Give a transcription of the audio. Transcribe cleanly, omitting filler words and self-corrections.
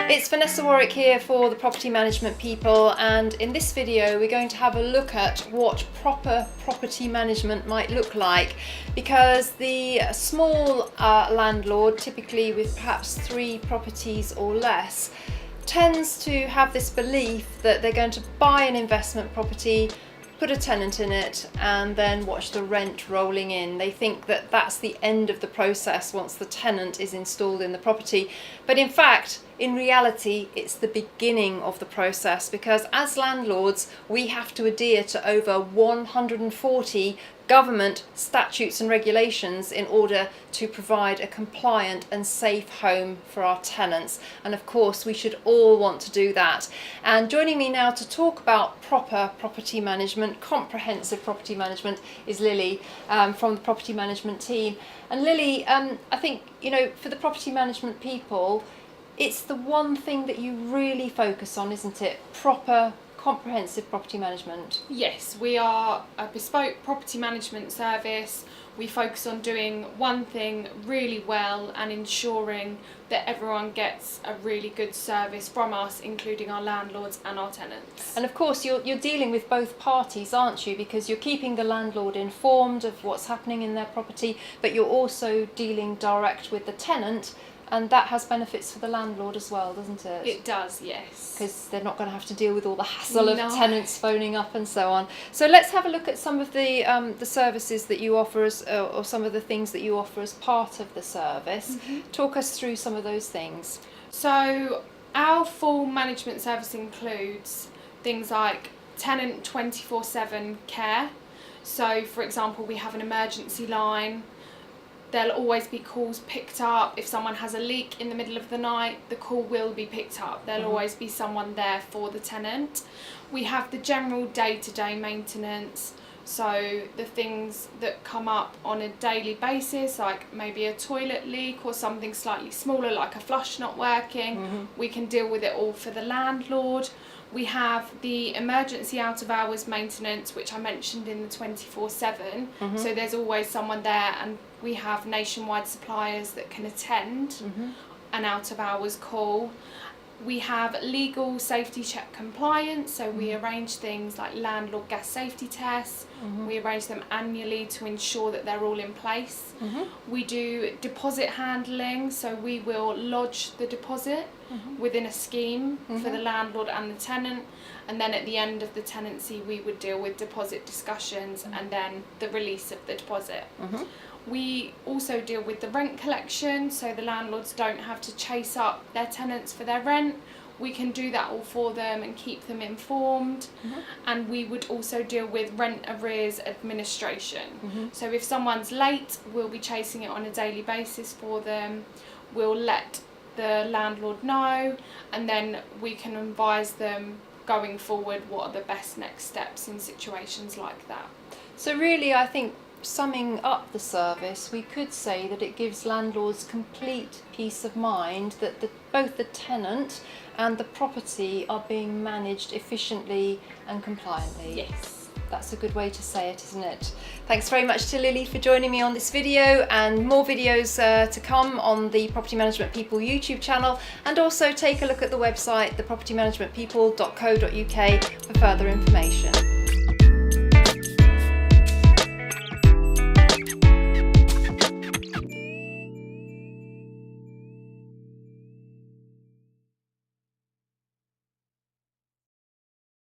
It's Vanessa Warwick here for the Property Management People, and in this video we're going to have a look at what proper property management might look like, because the small landlord, typically with perhaps 3 properties or less, tends to have this belief that they're going to buy an investment property, put a tenant in it, and then watch the rent rolling in. They think that that's the end of the process once the tenant is installed in the property. But in fact, in reality, it's the beginning of the process, because as landlords, we have to adhere to over 140 government statutes and regulations in order to provide a compliant and safe home for our tenants. And of course, we should all want to do that. And joining me now to talk about proper property management, comprehensive property management, is Lilly from the property management team. And Lilly, I think, for the property management people, it's the one thing that you really focus on, isn't it? Proper comprehensive property management. Yes, we are a bespoke property management service. We focus on doing one thing really well and ensuring that everyone gets a really good service from us, including our landlords and our tenants. And of course you're dealing with both parties, aren't you? Because you're keeping the landlord informed of what's happening in their property, but you're also dealing direct with the tenant. And that has benefits for the landlord as well, doesn't it? It does, yes. Because they're not going to have to deal with all the hassle of tenants phoning up and so on. So let's have a look at some of the services that you offer us, or some of the things that you offer as part of the service. Mm-hmm. Talk us through some of those things. So our full management service includes things like tenant 24/7 care. So for example, we have an emergency line. There'll always be calls picked up. If someone has a leak in the middle of the night, the call will be picked up. There'll always be someone there for the tenant. We have the general day-to-day maintenance. So the things that come up on a daily basis, like maybe a toilet leak or something slightly smaller like a flush not working, we can deal with it all for the landlord. We have the emergency out of hours maintenance, which I mentioned in the 24/7. So there's always someone there, and we have nationwide suppliers that can attend an out of hours call. We have legal safety check compliance, so we arrange things like landlord gas safety tests. We arrange them annually to ensure that they're all in place. We do deposit handling, so we will lodge the deposit within a scheme for the landlord and the tenant, and then at the end of the tenancy we would deal with deposit discussions and then the release of the deposit. We also deal with the rent collection, so the landlords don't have to chase up their tenants for their rent. We can do that all for them and keep them informed. And we would also deal with rent arrears administration. So if someone's late, we'll be chasing it on a daily basis for them. We'll let the landlord know, and then we can advise them going forward what are the best next steps in situations like that. So really, I think, summing up the service, we could say that it gives landlords complete peace of mind that both the tenant and the property are being managed efficiently and compliantly. Yes. That's a good way to say it, isn't it? Thanks very much to Lilly for joining me on this video, and more videos to come on the Property Management People YouTube channel, and also take a look at the website, thepropertymanagementpeople.co.uk, for further information.